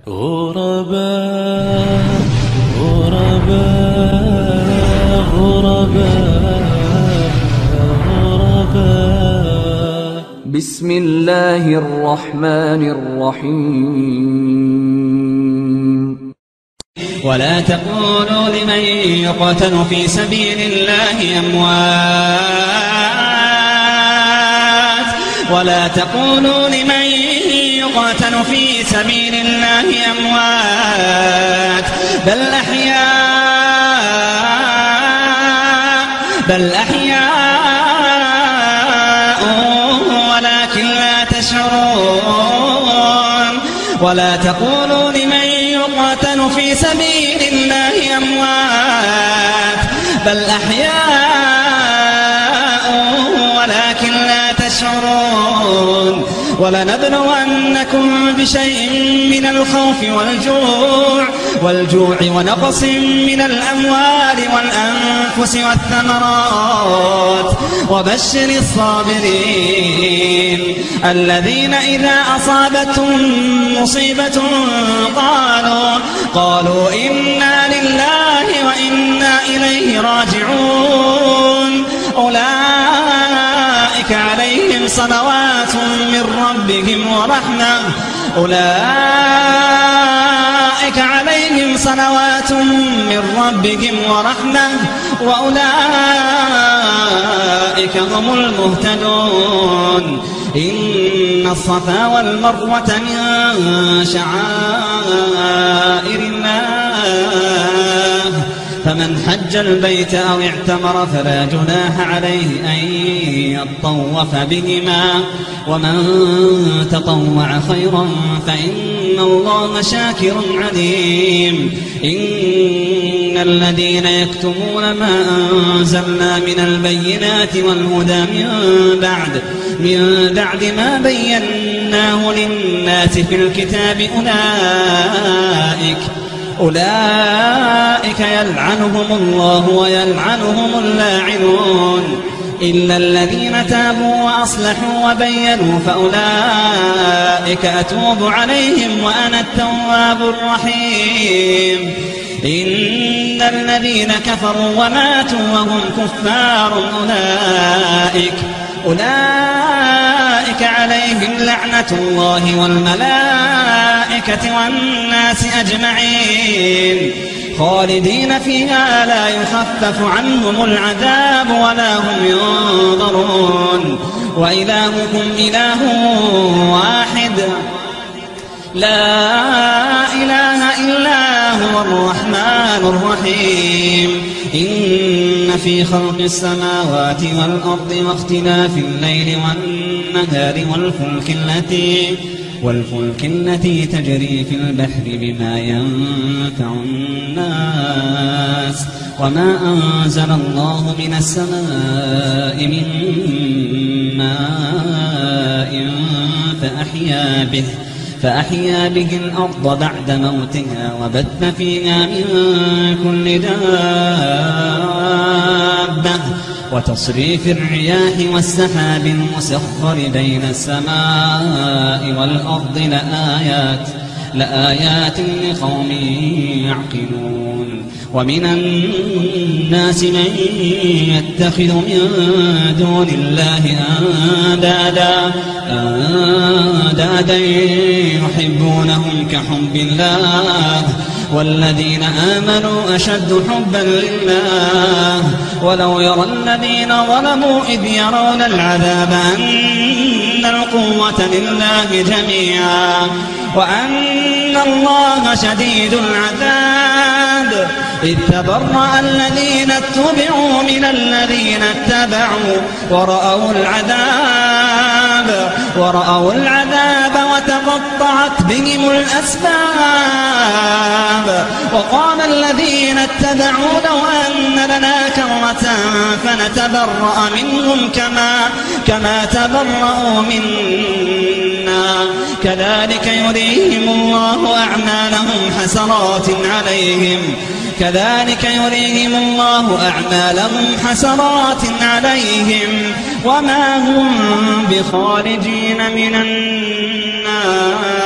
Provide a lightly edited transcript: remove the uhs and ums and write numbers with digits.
غرباء غرباء غرباء غرباء. بسم الله الرحمن الرحيم. ولا تقولوا لمن يقتل في سبيل الله أموات ولا تقولوا لمن يقتل في سبيل الله أموات بل أحياء ولكن لا تشعرون. ولا تقولوا لمن يقتل في سبيل الله أموات بل أحياء ولكن لا تشعرون. ولنبلونكم بشيء من الخوف والجوع ونقص من الأموال والأنفس والثمرات وبشر الصابرين الذين إذا أصابتهم مصيبة قالوا إنا لله وإنا إليه راجعون. أولئك عليهم صلوات من ربهم ورحمة وأولئك هم المهتدون. إن الصفا والمروة من شعائر الله فمن حج البيت أو اعتمر فلا جناح عليه أن يطوف بهما ومن تطوع خيرا فإن الله شاكر عليم. إن الذين يكتمون ما أنزلنا من البينات والهدى من بعد ما بيناه للناس في الكتاب أولئك يلعنهم الله ويلعنهم اللاعنون إلا الذين تابوا وأصلحوا وبينوا فأولئك أتوب عليهم وأنا التواب الرحيم. إن الذين كفروا وماتوا وهم كفار أولئك عليهم لعنة الله والملائكة والناس أجمعين خالدين فيها لا يخفف عنهم العذاب ولا هم ينظرون. وإلهكم إله واحد لا إله إلا هو الرحمن الرحيم. إن في خلق السماوات والأرض واختلاف الليل والنهار والفلك التي تجري في البحر بما ينفع الناس وما أنزل الله من السماء من ماء فأحيا به الأرض بعد موتها وبث فيها من كل دابة وتصريف الرياح والسحاب المسخر بين السماء والأرض لآيات لقوم يعقلون. ومن الناس من يتخذ من دون الله أندادا يحبونهم كحب الله والذين آمنوا أشد حبا لله. ولو يرى الذين ظلموا إذ يرون العذاب أن القوة لله جميعا وأن الله شديد العذاب. إذ تبرأ الذين اتبعوا من الذين اتبعوا ورأوا العذاب وتقطعت بهم الأسباب. وقال الذين اتبعوا لو أن لنا كرة فنتبرأ منهم كما تبرأوا منا كذلك يريهم الله أعمالهم حسرات عليهم وما هم بخارجين من النار.